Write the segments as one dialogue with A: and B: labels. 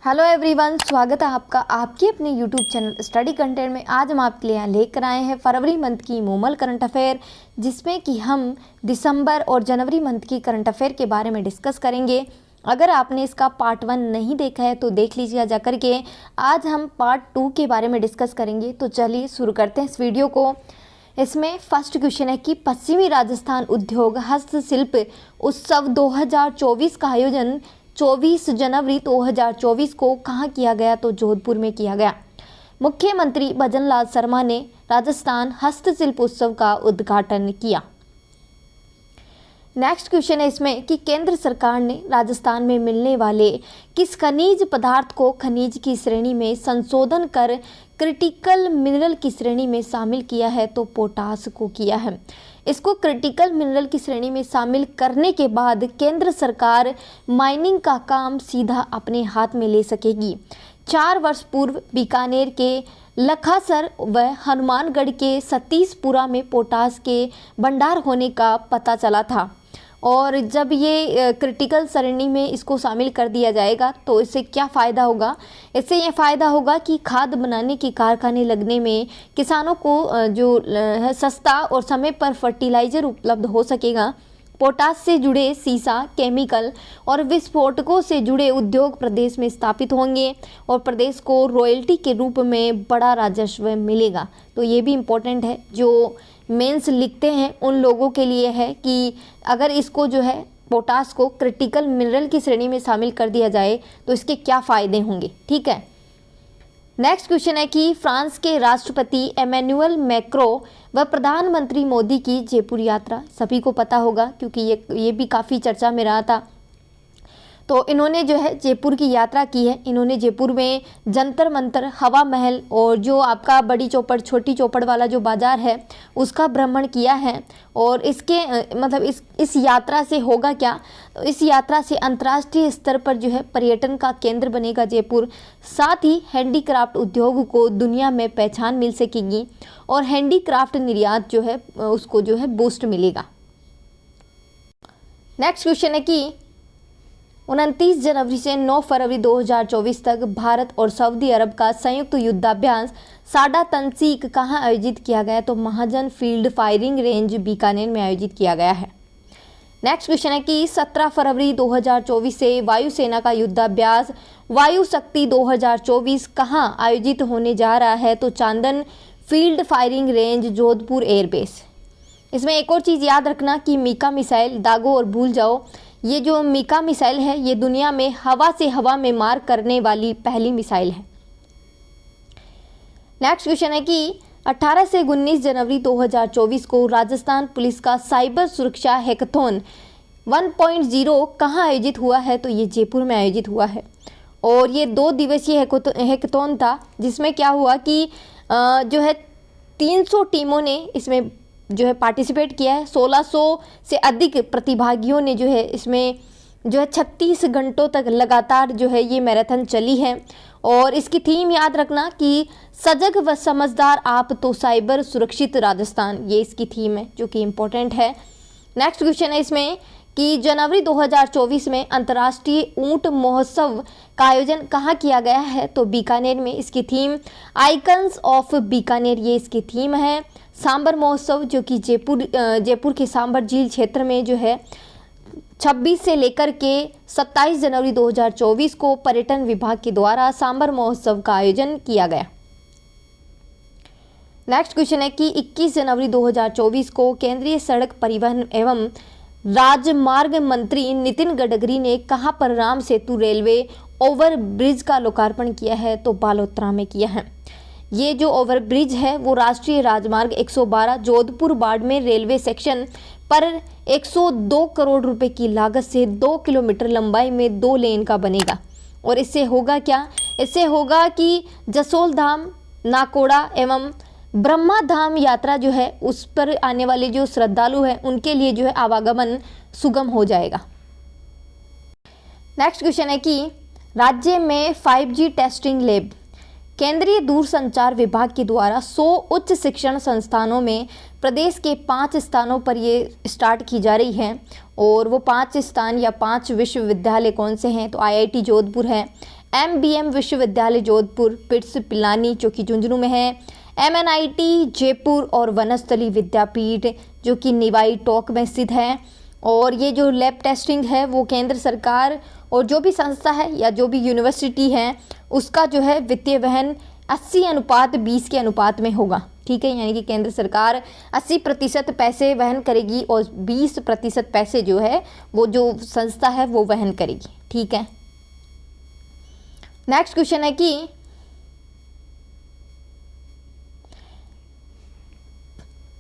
A: Hello everyone, स्वागत है आपका आपके अपने यूट्यूब चैनल स्टडी कंटेंट में। आज हम आपके लिए यहाँ लेकर आए हैं फरवरी मंथ की मोमल करंट अफेयर, जिसमें कि हम दिसंबर और जनवरी मंथ की करंट अफेयर के बारे में डिस्कस करेंगे। अगर आपने इसका पार्ट 1 नहीं देखा है तो देख लीजिएगा जा करके। आज हम पार्ट 2 के बारे में डिस्कस करेंगे। तो चलिए शुरू करते हैं इस वीडियो को। इसमें फर्स्ट क्वेश्चन है कि पश्चिमी राजस्थान उद्योग हस्तशिल्प उत्सव 2024 का आयोजन 24 जनवरी 2024 को कहाँ किया गया? तो जोधपुर में किया गया। मुख्यमंत्री भजनलाल शर्मा ने राजस्थान हस्तशिल्प उत्सव का उद्घाटन किया। नेक्स्ट क्वेश्चन है इसमें कि केंद्र सरकार ने राजस्थान में मिलने वाले किस खनिज पदार्थ को खनिज की श्रेणी में संशोधन कर क्रिटिकल मिनरल की श्रेणी में शामिल किया है? तो पोटास को किया है। इसको क्रिटिकल मिनरल की श्रेणी में शामिल करने के बाद केंद्र सरकार माइनिंग का काम सीधा अपने हाथ में ले सकेगी। 4 वर्ष पूर्व बीकानेर के लखासर व हनुमानगढ़ के सतीशपुरा में पोटास के भंडार होने का पता चला था, और जब ये क्रिटिकल श्रेणी में इसको शामिल कर दिया जाएगा तो इससे क्या फ़ायदा होगा? इससे ये फ़ायदा होगा कि खाद बनाने की कारखाने लगने में किसानों को जो है सस्ता और समय पर फर्टिलाइज़र उपलब्ध हो सकेगा। पोटास से जुड़े सीसा, केमिकल और विस्फोटकों से जुड़े उद्योग प्रदेश में स्थापित होंगे और प्रदेश को रॉयल्टी के रूप में बड़ा राजस्व मिलेगा। तो ये भी इम्पोर्टेंट है, जो मेंस लिखते हैं उन लोगों के लिए है कि अगर इसको जो है पोटास को क्रिटिकल मिनरल की श्रेणी में शामिल कर दिया जाए तो इसके क्या फ़ायदे होंगे। ठीक है। नेक्स्ट क्वेश्चन है कि फ्रांस के राष्ट्रपति एमेनुअल मैक्रो व प्रधानमंत्री मोदी की जयपुर यात्रा, सभी को पता होगा क्योंकि ये भी काफ़ी चर्चा में रहा था। तो इन्होंने जो है जयपुर की यात्रा की है। इन्होंने जयपुर में जंतर मंतर, हवा महल और जो आपका बड़ी चौपड़ छोटी चौपड़ वाला जो बाज़ार है उसका भ्रमण किया है। और इसके मतलब इस यात्रा से होगा क्या? तो इस यात्रा से अंतर्राष्ट्रीय स्तर पर जो है पर्यटन का केंद्र बनेगा जयपुर। साथ ही हैंडीक्राफ्ट उद्योग को दुनिया में पहचान मिल सकेगी और हैंडीक्राफ्ट निर्यात जो है उसको जो है बूस्ट मिलेगा। नेक्स्ट क्वेश्चन है कि 29 जनवरी से 9 फरवरी 2024 तक भारत और सऊदी अरब का संयुक्त युद्धाभ्यास साडा तंसीक कहाँ आयोजित किया गया? तो महाजन फील्ड फायरिंग रेंज बीकानेर में आयोजित किया गया है। नेक्स्ट क्वेश्चन है कि 17 फरवरी 2024 से वायुसेना का युद्धाभ्यास वायु शक्ति 2024 कहाँ आयोजित होने जा रहा है? तो Chandan field firing range, Jodhpur airbase. इसमें एक और चीज़ याद रखना कि मीका मिसाइल दागो और भूल जाओ, ये जो मीका मिसाइल है ये दुनिया में हवा से हवा में मार करने वाली पहली मिसाइल है। नेक्स्ट क्वेश्चन है कि 18 से 19 जनवरी 2024 को राजस्थान पुलिस का साइबर सुरक्षा हैकाथॉन 1.0 कहाँ आयोजित हुआ है? तो ये जयपुर में आयोजित हुआ है। और ये 2 दिवसीय हैकाथॉन था, जिसमें क्या हुआ कि जो है 300 टीमों ने इसमें जो है पार्टिसिपेट किया है। 1600 से अधिक प्रतिभागियों ने जो है इसमें जो है 36 घंटों तक लगातार जो है ये मैराथन चली है। और इसकी थीम याद रखना कि सजग व समझदार आप तो साइबर सुरक्षित राजस्थान, ये इसकी थीम है जो कि इम्पोर्टेंट है। नेक्स्ट क्वेश्चन है इसमें कि जनवरी 2024 में अंतर्राष्ट्रीय ऊंट महोत्सव का आयोजन कहाँ किया गया है? तो बीकानेर में। इसकी थीम आइकन्स ऑफ बीकानेर, ये इसकी थीम है। सांबर महोत्सव जो कि जयपुर के सांबर झील क्षेत्र में जो है 26 से लेकर के 27 जनवरी 2024 को पर्यटन विभाग के द्वारा सांबर महोत्सव का आयोजन किया गया। नेक्स्ट क्वेश्चन है कि 21 जनवरी 2024 को केंद्रीय सड़क परिवहन एवं राजमार्ग मंत्री नितिन गडकरी ने कहां पर Ram Setu railway over bridge का लोकार्पण किया है? तो बालोतरा में किया है। ये जो ओवर ब्रिज है वो राष्ट्रीय राजमार्ग 112 जोधपुर बाड़मेर रेलवे सेक्शन पर 102 करोड़ रुपए की लागत से 2 किलोमीटर लंबाई में 2 लेन का बनेगा। और इससे होगा क्या? इससे होगा कि जसोल धाम, नाकोड़ा एवं ब्रह्मा धाम यात्रा जो है उस पर आने वाले जो श्रद्धालु हैं उनके लिए जो है आवागमन सुगम हो जाएगा। नेक्स्ट क्वेश्चन है कि राज्य में 5G टेस्टिंग लैब केंद्रीय दूरसंचार विभाग के द्वारा 100 उच्च शिक्षण संस्थानों में प्रदेश के 5 स्थानों पर ये स्टार्ट की जा रही है। और वो 5 स्थान या 5 विश्वविद्यालय कौन से हैं? तो IIT जोधपुर है, MBM विश्वविद्यालय जोधपुर, पिट्स पिलानी जो कि झुंझुनू में है, MNIT जयपुर और वनस्थली विद्यापीठ जो कि निवाई टोंक में स्थित है। और ये जो लैब टेस्टिंग है वो केंद्र सरकार और जो भी संस्था है या जो भी यूनिवर्सिटी है उसका जो है वित्तीय वहन 80:20 के अनुपात में होगा। ठीक है, यानी कि केंद्र सरकार 80% पैसे वहन करेगी और 20% पैसे जो है वो जो संस्था है वो वहन करेगी। ठीक है, नेक्स्ट क्वेश्चन है कि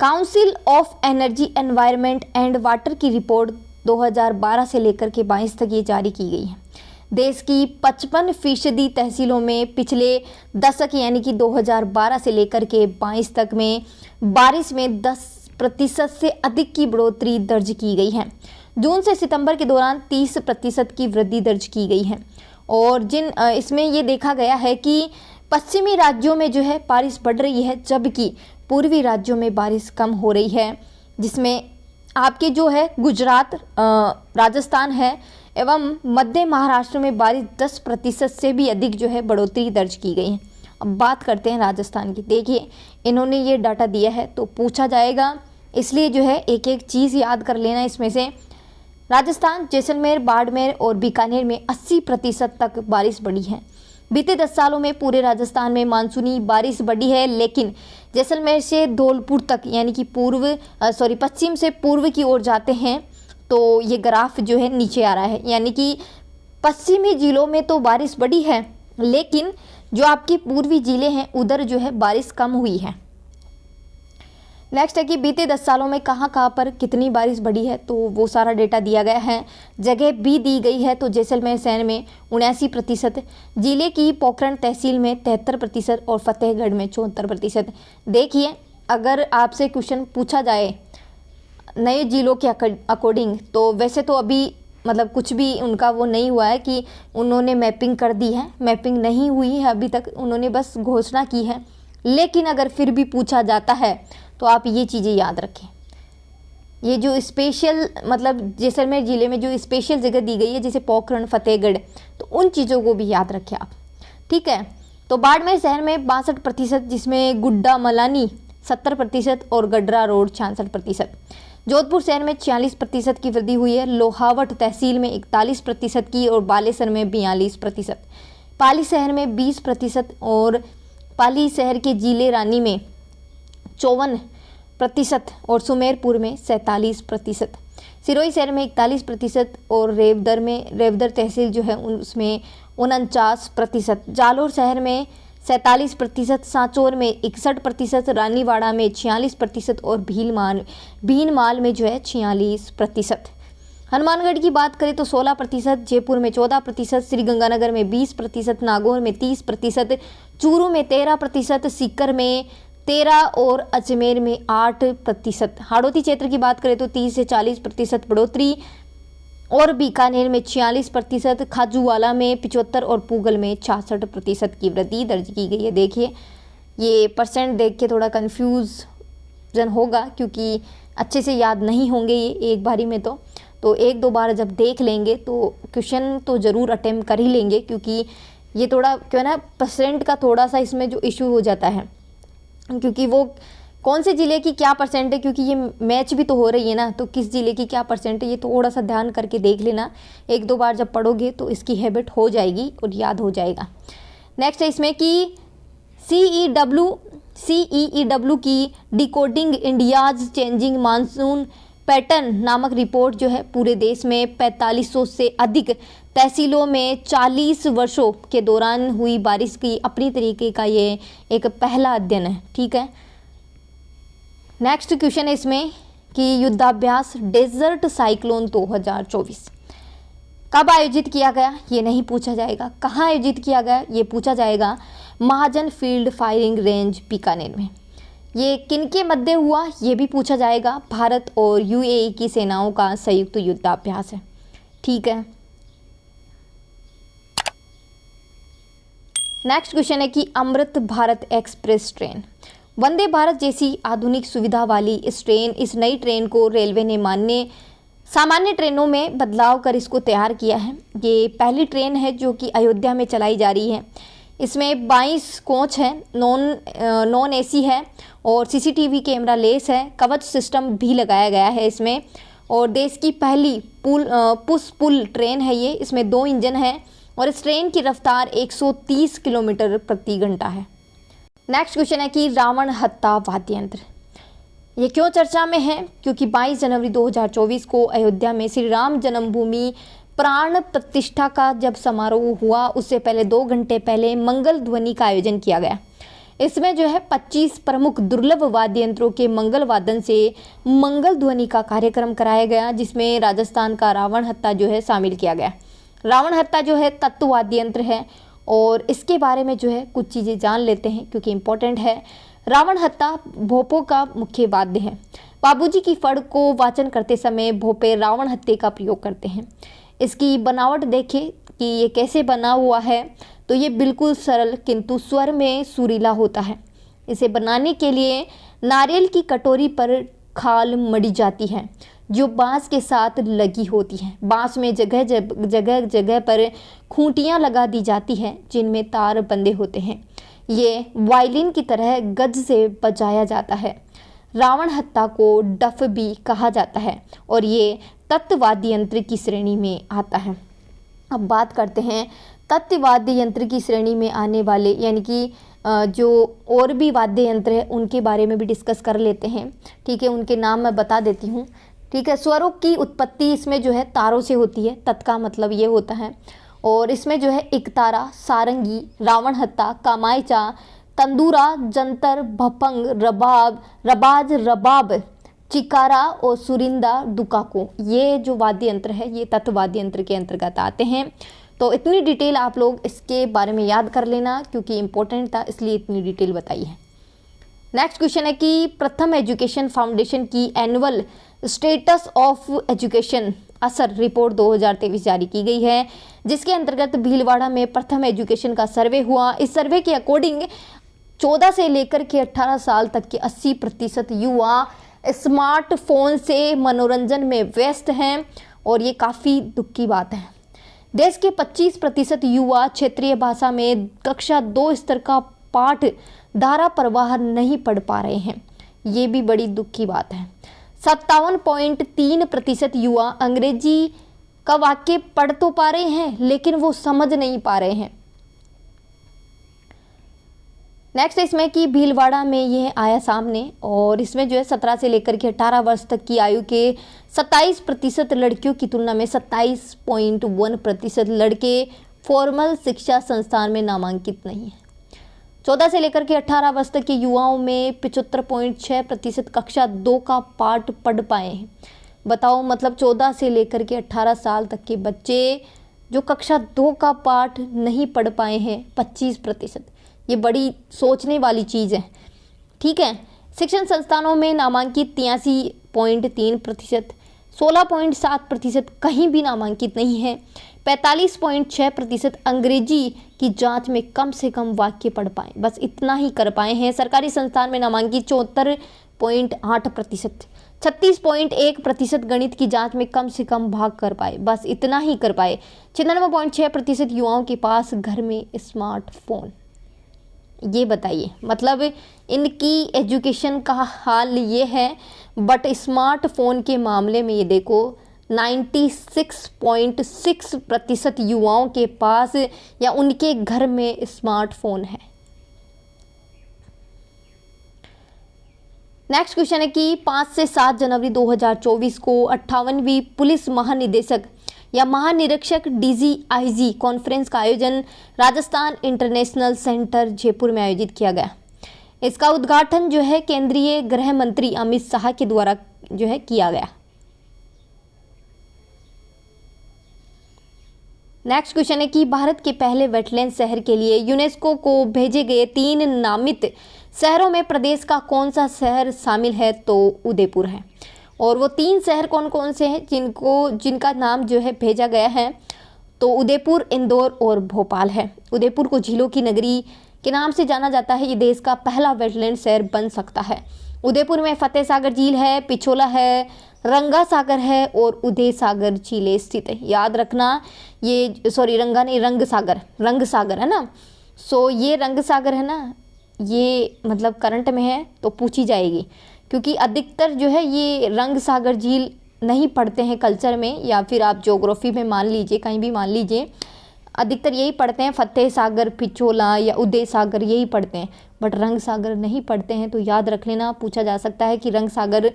A: council of energy environment and water की रिपोर्ट 2012 से लेकर के 22 तक ये जारी की गई है। देश की 55% तहसीलों में पिछले दशक यानी कि 2012 से लेकर के 22 तक में बारिश में 10% से अधिक की बढ़ोतरी दर्ज की गई है। जून से सितंबर के दौरान 30% की वृद्धि दर्ज की गई है। और इसमें ये देखा गया है कि पश्चिमी राज्यों में जो है बारिश बढ़ रही है जबकि पूर्वी राज्यों में बारिश कम हो रही है, जिसमें आपके जो है गुजरात, राजस्थान है एवं मध्य महाराष्ट्र में बारिश 10% से भी अधिक जो है बढ़ोतरी दर्ज की गई है। अब बात करते हैं राजस्थान की। देखिए, इन्होंने ये डाटा दिया है तो पूछा जाएगा, इसलिए जो है एक एक चीज़ याद कर लेना। इसमें से राजस्थान, जैसलमेर, बाड़मेर और बीकानेर में 80% तक बारिश बढ़ी है। बीते 10 सालों में पूरे राजस्थान में मानसूनी बारिश बढ़ी है, लेकिन जैसलमेर से धौलपुर तक यानी कि पश्चिम से पूर्व की ओर जाते हैं तो ये ग्राफ जो है नीचे आ रहा है, यानी कि पश्चिमी जिलों में तो बारिश बढ़ी है लेकिन जो आपके पूर्वी जिले हैं उधर जो है बारिश कम हुई है। नेक्स्ट है कि बीते 10 सालों में कहाँ कहाँ पर कितनी बारिश बढ़ी है, तो वो सारा डेटा दिया गया है। जगह भी दी गई है, तो जैसलमेर शहर में 79%, जिले की पोखरण तहसील में 73% और फतेहगढ़ में 74%। देखिए, अगर आपसे क्वेश्चन पूछा जाए नए जिलों के अकॉर्डिंग तो वैसे तो अभी मतलब कुछ भी उनका वो नहीं हुआ है कि उन्होंने मैपिंग कर दी है, मैपिंग नहीं हुई है अभी तक, उन्होंने बस घोषणा की है। लेकिन अगर फिर भी पूछा जाता है तो आप ये चीज़ें याद रखें। ये जो स्पेशल मतलब जैसलमेर ज़िले में जो स्पेशल जगह दी गई है जैसे पोखरण, फतेहगढ़, तो उन चीज़ों को भी याद रखें आप। ठीक है, तो बाड़मेर शहर में 62%, जिसमें गुड्डा मलानी 70% और गडरा रोड 66%। जोधपुर शहर में 46% की वृद्धि हुई है। लोहावट तहसील में 41% की और बालेसर में 42%। पाली शहर में 20% और पाली शहर के जिले रानी में 54% और सुमेरपुर में 47%। सिरोही शहर में 41% और रेवदर तहसील जो है उसमें 49%। जालोर शहर में 47%, सांचौर में 61%, रानीवाड़ा में 46% और भीनमाल में जो है 46%। हनुमानगढ़ की बात करें तो 16%, जयपुर में 14%, श्रीगंगानगर में 20%, नागौर में 30%, चूरू में 13%, सीकर में 13% और अजमेर में 8%। हाड़ौती क्षेत्र की बात करें तो 30 से 40% बढ़ोतरी और बीकानेर में 46%, खाजूवाला में 75% और पूगल में 66% की वृद्धि दर्ज की गई है। देखिए, ये परसेंट देख के थोड़ा कन्फ्यूजन होगा क्योंकि अच्छे से याद नहीं होंगे ये एक बारी में, तो एक दो बार जब देख लेंगे तो क्वेश्चन तो ज़रूर अटेम्प्ट कर ही लेंगे, क्योंकि ये थोड़ा क्यों ना परसेंट का थोड़ा सा इसमें जो इशू हो जाता है, क्योंकि वो कौन से ज़िले की क्या परसेंट है, क्योंकि ये मैच भी तो हो रही है ना, तो किस ज़िले की क्या परसेंट है ये थोड़ा सा ध्यान करके देख लेना। एक दो बार जब पढ़ोगे तो इसकी हैबिट हो जाएगी और याद हो जाएगा। नेक्स्ट है इसमें कि CEEW की decoding India's changing monsoon pattern नामक रिपोर्ट जो है पूरे देश में 4500 से अधिक तहसीलों में 40 वर्षों के दौरान हुई बारिश की अपनी तरीके का ये एक पहला अध्ययन है। ठीक है, नेक्स्ट क्वेश्चन है इसमें कि युद्धाभ्यास डेजर्ट साइक्लोन 2024 कब आयोजित किया गया, ये नहीं पूछा जाएगा। कहाँ आयोजित किया गया ये पूछा जाएगा। महाजन फील्ड फायरिंग रेंज बीकानेर में। ये किनके मध्य हुआ ये भी पूछा जाएगा। भारत और UAE की सेनाओं का संयुक्त युद्धाभ्यास है। ठीक है, नेक्स्ट क्वेश्चन है कि अमृत भारत एक्सप्रेस ट्रेन, वंदे भारत जैसी आधुनिक सुविधा वाली इस नई ट्रेन को रेलवे ने मान्य सामान्य ट्रेनों में बदलाव कर इसको तैयार किया है। ये पहली ट्रेन है जो कि अयोध्या में चलाई जा रही है। इसमें 22 कोच हैं, नॉन एसी है और सीसीटीवी कैमरा लेस है। कवच सिस्टम भी लगाया गया है इसमें, और देश की पहली पुश पुल ट्रेन है ये। इसमें 2 इंजन हैं और इस ट्रेन की रफ्तार 130 किलोमीटर प्रति घंटा है। नेक्स्ट क्वेश्चन है कि रावण हत्ता वाद्य यंत्र ये क्यों चर्चा में है? क्योंकि 22 जनवरी 2024 को अयोध्या में श्री राम जन्मभूमि प्राण प्रतिष्ठा का जब समारोह हुआ, उससे पहले 2 घंटे पहले मंगल ध्वनि का आयोजन किया गया। इसमें जो है 25 प्रमुख दुर्लभ वाद्य यंत्रों के मंगल वादन से मंगल ध्वनि का कार्यक्रम कराया गया, जिसमें राजस्थान का रावण हत्ता जो है शामिल किया गया। रावण हत्ता जो है तत्व वाद्य यंत्र है और इसके बारे में जो है कुछ चीज़ें जान लेते हैं क्योंकि इम्पोर्टेंट है। रावण हत्ता भोपों का मुख्य वाद्य है। बाबूजी की फड़ को वाचन करते समय भोपे रावण हत्ते का प्रयोग करते हैं। इसकी बनावट देखें कि ये कैसे बना हुआ है, तो ये बिल्कुल सरल किंतु स्वर में सुरीला होता है। इसे बनाने के लिए नारियल की कटोरी पर खाल मढ़ी जाती है जो बांस के साथ लगी होती है। बांस में जगह जगह पर खूंटियाँ लगा दी जाती हैं जिनमें तार बंधे होते हैं। ये वायलिन की तरह गज से बजाया जाता है। रावण हत्ता को डफ भी कहा जाता है और ये तत्ववाद्य यंत्र की श्रेणी में आता है। अब बात करते हैं तत्ववाद्य यंत्र की श्रेणी में आने वाले यानी कि जो और भी वाद्य यंत्र है उनके बारे में भी डिस्कस कर लेते हैं। ठीक है, उनके नाम मैं बता देती हूँ। ठीक है, स्वरों की उत्पत्ति इसमें जो है तारों से होती है। तत् का मतलब ये होता है, और इसमें जो है एकतारा, सारंगी, रावण हत्ता, कामायचा, तंदूरा, जंतर, भपंग, रबाब, रबाज, रबाब, चिकारा और सुरिंदा, दुकाको, ये जो वाद्य यंत्र है ये तत्ववाद्य यंत्र के अंतर्गत आते हैं। तो इतनी डिटेल आप लोग इसके बारे में याद कर लेना क्योंकि इम्पोर्टेंट था, इसलिए इतनी डिटेल बताई है। नेक्स्ट क्वेश्चन है कि प्रथम एजुकेशन फाउंडेशन की एनुअल स्टेटस ऑफ एजुकेशन असर रिपोर्ट 2023 जारी की गई है, जिसके अंतर्गत भीलवाड़ा में प्रथम एजुकेशन का सर्वे हुआ। इस सर्वे के अकॉर्डिंग 14 से लेकर के 18 साल तक के 80% युवा स्मार्टफोन से मनोरंजन में व्यस्त हैं और ये काफ़ी दुख की बात है। देश के 25% युवा क्षेत्रीय भाषा में कक्षा 2 स्तर का पाठ धारा प्रवाह नहीं पढ़ पा रहे हैं, ये भी बड़ी दुख की बात है। 57.3% युवा अंग्रेजी का वाक्य पढ़ तो पा रहे हैं लेकिन वो समझ नहीं पा रहे हैं। नेक्स्ट इसमें कि भीलवाड़ा में ये आया सामने और इसमें जो है 17 से लेकर के 18 वर्ष तक की आयु के 27% लड़कियों की तुलना में 27.1% लड़के फॉर्मल शिक्षा संस्थान में नामांकित नहीं है। 14 से लेकर के 18 वर्ष तक के युवाओं में 75.6% कक्षा 2 का पाठ पढ़ पाए हैं। बताओ, मतलब 14 से लेकर के 18 साल तक के बच्चे जो कक्षा 2 का पाठ नहीं पढ़ पाए हैं 25%, ये बड़ी सोचने वाली चीज़ है। ठीक है, शिक्षण संस्थानों में नामांकित 83.3%, 16.7% कहीं भी नामांकित नहीं है। 45.6% अंग्रेजी की जांच में कम से कम वाक्य पढ़ पाए, बस इतना ही कर पाए हैं। सरकारी संस्थान में नामांकित 74.8%, 36.1% गणित की जांच में कम से कम भाग कर पाए, बस इतना ही कर पाए। 96.6% युवाओं के पास घर में स्मार्टफोन। ये बताइए, मतलब इनकी एजुकेशन का हाल ये है, बट स्मार्टफोन के मामले में ये देखो 96.6% युवाओं के पास या उनके घर में स्मार्टफोन है। नेक्स्ट क्वेश्चन है कि 5 से 7 जनवरी 2024 को 58वीं पुलिस महानिदेशक या महानिरीक्षक DGIG कॉन्फ्रेंस का आयोजन राजस्थान इंटरनेशनल सेंटर जयपुर में आयोजित किया गया। इसका उद्घाटन जो है केंद्रीय गृह मंत्री अमित शाह के द्वारा जो है किया गया। नेक्स्ट क्वेश्चन है कि भारत के पहले वेटलैंड शहर के लिए यूनेस्को को भेजे गए 3 नामित शहरों में प्रदेश का कौन सा शहर शामिल है? तो उदयपुर है। और वो 3 शहर कौन कौन से हैं जिनका नाम जो है भेजा गया है? तो उदयपुर, इंदौर और भोपाल है। उदयपुर को झीलों की नगरी के नाम से जाना जाता है। ये देश का पहला वेटलैंड शहर बन सकता है। उदयपुर में फतेह सागर झील है, पिछोला है, रंगा सागर है और उदय सागर झीलें स्थित है। याद रखना, ये सॉरी रंगा नहीं, रंग सागर है ना। सो ये रंग सागर है ना, ये मतलब करंट में है तो पूछी जाएगी, क्योंकि अधिकतर जो है ये रंग सागर झील नहीं पढ़ते हैं कल्चर में, या फिर आप ज्योग्राफी में मान लीजिए, कहीं भी मान लीजिए, अधिकतर यही पढ़ते हैं, फतेह सागर, पिछोला या उदय सागर यही पढ़ते हैं, बट रंग सागर नहीं पढ़ते हैं। तो याद रख लेना, पूछा जा सकता है कि रंग सागर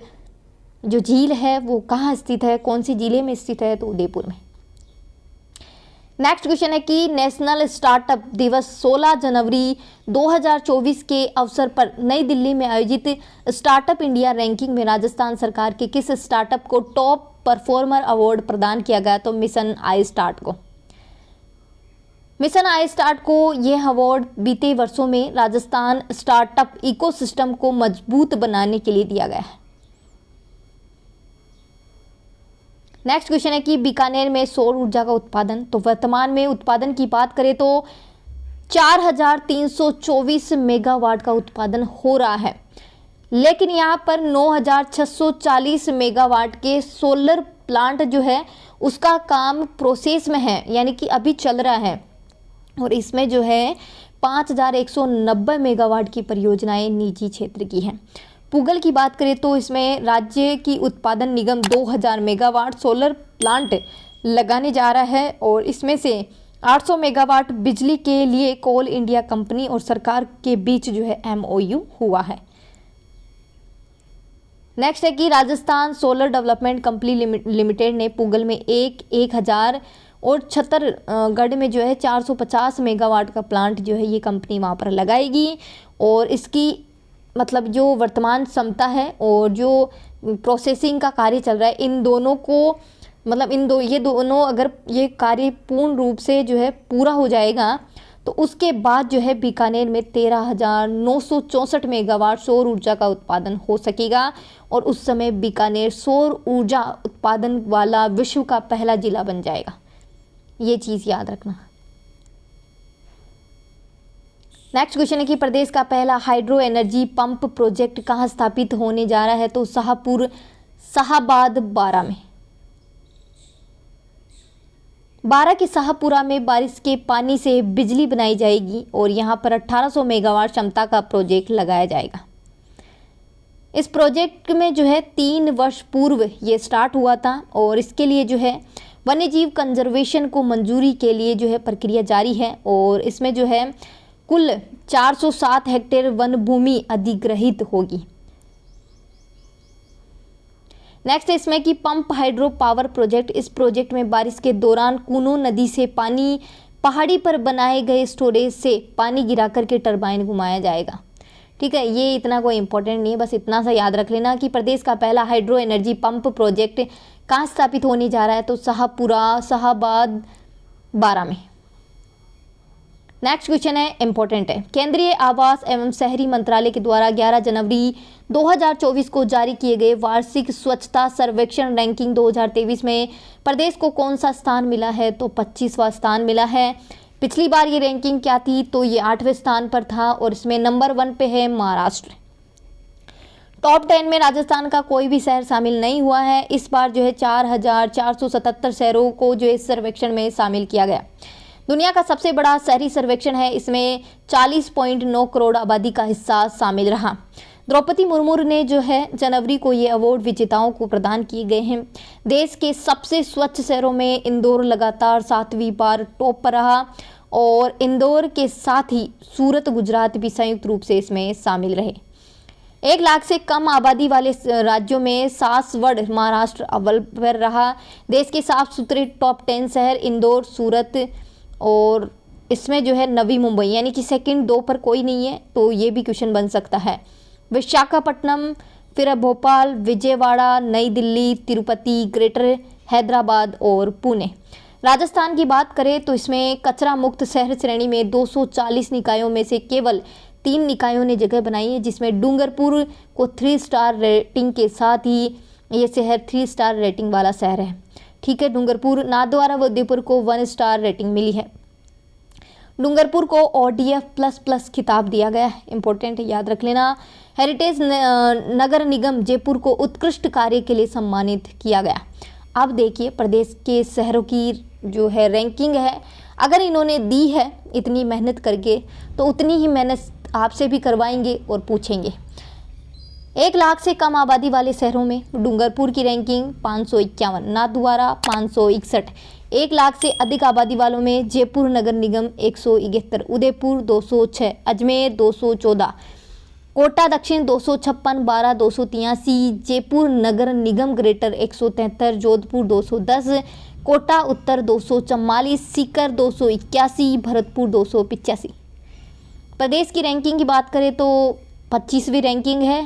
A: जो झील है वो कहाँ स्थित है, कौन सी जिले में स्थित है, तो उदयपुर में। नेक्स्ट क्वेश्चन है कि नेशनल स्टार्टअप दिवस 16 जनवरी 2024 के अवसर पर नई दिल्ली में आयोजित स्टार्टअप इंडिया रैंकिंग में राजस्थान सरकार के किस स्टार्टअप को टॉप परफॉर्मर अवार्ड प्रदान किया गया? तो मिशन आई स्टार्ट को। मिशन आई स्टार्ट को यह अवार्ड बीते वर्षों में राजस्थान स्टार्टअप इकोसिस्टम को मजबूत बनाने के लिए दिया गया है। नेक्स्ट क्वेश्चन है कि बीकानेर में सौर ऊर्जा का उत्पादन, तो वर्तमान में उत्पादन की बात करें तो 4324 मेगावाट का उत्पादन हो रहा है, लेकिन यहाँ पर 9640 मेगावाट के सोलर प्लांट जो है उसका काम प्रोसेस में है, यानी कि अभी चल रहा है, और इसमें जो है 5190 मेगावाट की परियोजनाएं निजी क्षेत्र की हैं। पूगल की बात करें तो इसमें राज्य की उत्पादन निगम 2000 मेगावाट सोलर प्लांट लगाने जा रहा है, और इसमें से 800 मेगावाट बिजली के लिए कोल इंडिया कंपनी और सरकार के बीच जो है MOU हुआ है। नेक्स्ट है कि Rajasthan solar development company limited ने पूगल में 1000 और छत्तरगढ़ में जो है 450 मेगावाट का प्लांट जो है ये कंपनी वहाँ पर लगाएगी, और इसकी मतलब जो वर्तमान क्षमता है और जो प्रोसेसिंग का कार्य चल रहा है, इन दोनों को मतलब ये दोनों अगर ये कार्य पूर्ण रूप से जो है पूरा हो जाएगा तो उसके बाद जो है बीकानेर में 13,964 मेगावाट सौर ऊर्जा का उत्पादन हो सकेगा, और उस समय बीकानेर सौर ऊर्जा उत्पादन वाला विश्व का पहला जिला बन जाएगा। ये चीज़ याद रखना। नेक्स्ट क्वेश्चन है कि प्रदेश का पहला हाइड्रो एनर्जी पंप प्रोजेक्ट कहाँ स्थापित होने जा रहा है? तो शाहबाद बारा में। बारा के शाहपुरा में बारिश के पानी से बिजली बनाई जाएगी, और यहाँ पर 1800 मेगावाट क्षमता का प्रोजेक्ट लगाया जाएगा। इस प्रोजेक्ट में जो है 3 वर्ष पूर्व ये स्टार्ट हुआ था, और इसके लिए जो है वन्यजीव कंजर्वेशन को मंजूरी के लिए जो है प्रक्रिया जारी है, और इसमें जो है कुल 407 हेक्टेयर वन भूमि अधिग्रहित होगी। नेक्स्ट है इसमें कि पंप हाइड्रो पावर प्रोजेक्ट। इस प्रोजेक्ट में बारिश के दौरान कूनो नदी से पानी पहाड़ी पर बनाए गए स्टोरेज से पानी गिरा करके टरबाइन घुमाया जाएगा। ठीक है, ये इतना कोई इंपॉर्टेंट नहीं है, बस इतना सा याद रख लेना कि प्रदेश का पहला हाइड्रो एनर्जी पंप प्रोजेक्ट कहाँ स्थापित होने जा रहा है? तो शाहबाद बारा में। नेक्स्ट क्वेश्चन है इंपॉर्टेंट है। केंद्रीय आवास एवं शहरी मंत्रालय के द्वारा 11 जनवरी 2024 को जारी किए गए वार्षिक स्वच्छता सर्वेक्षण रैंकिंग 2023 में प्रदेश को कौन सा स्थान मिला है? तो 25वां स्थान मिला है। पिछली बार ये रैंकिंग क्या थी? तो ये 8वें स्थान पर था, और इसमें नंबर 1 पे है महाराष्ट्र। टॉप 10 में राजस्थान का कोई भी शहर शामिल नहीं हुआ है। इस बार जो है 4477 शहरों को जो इस सर्वेक्षण में शामिल किया गया। दुनिया का सबसे बड़ा शहरी सर्वेक्षण है, इसमें 40.9 करोड़ आबादी का हिस्सा शामिल रहा। द्रौपदी मुर्मू ने जो है जनवरी को ये अवार्ड विजेताओं को प्रदान किए गए हैं। देश के सबसे स्वच्छ शहरों में इंदौर लगातार 7वीं बार टॉप पर रहा, और इंदौर के साथ ही सूरत, गुजरात भी संयुक्त रूप से इसमें शामिल रहे। 1 लाख से कम आबादी वाले राज्यों में सासवड़ महाराष्ट्र अव्वल पर रहा। देश के साफ सुथरे टॉप 10 शहर इंदौर, सूरत, और इसमें जो है नवी मुंबई, यानी कि सेकंड 2 पर कोई नहीं है, तो ये भी क्वेश्चन बन सकता है। विशाखापट्टनम, फिर भोपाल, विजयवाड़ा, नई दिल्ली, तिरुपति, ग्रेटर हैदराबाद और पुणे। राजस्थान की बात करें तो इसमें कचरा मुक्त शहर श्रेणी में 240 निकायों में से केवल 3 निकायों ने जगह बनाई है, जिसमें डूंगरपुर को 3 स्टार रेटिंग के साथ ही ये शहर 3 स्टार रेटिंग वाला शहर है। ठीक है, डूंगरपुर, नाथद्वारा व उदयपुर को 1 स्टार रेटिंग मिली है। डूंगरपुर को ODF++ खिताब दिया गया है। इंपॉर्टेंट याद रख लेना। हेरिटेज नगर निगम जयपुर को उत्कृष्ट कार्य के लिए सम्मानित किया गया। अब देखिए प्रदेश के शहरों की जो है रैंकिंग है, अगर इन्होंने दी है इतनी मेहनत करके तो उतनी ही मेहनत आपसे भी करवाएंगे और पूछेंगे। 1 लाख से कम आबादी वाले शहरों में डूंगरपुर की रैंकिंग 551, नाथद्वारा 561। 1 लाख से अधिक आबादी वालों में जयपुर नगर निगम 171, उदयपुर 206, अजमेर 214, कोटा दक्षिण 256, बारा 283, जयपुर नगर निगम ग्रेटर 173, जोधपुर 210, कोटा उत्तर 244, सीकर 281, भरतपुर 285। प्रदेश की रैंकिंग की बात करें तो 25वीं रैंकिंग है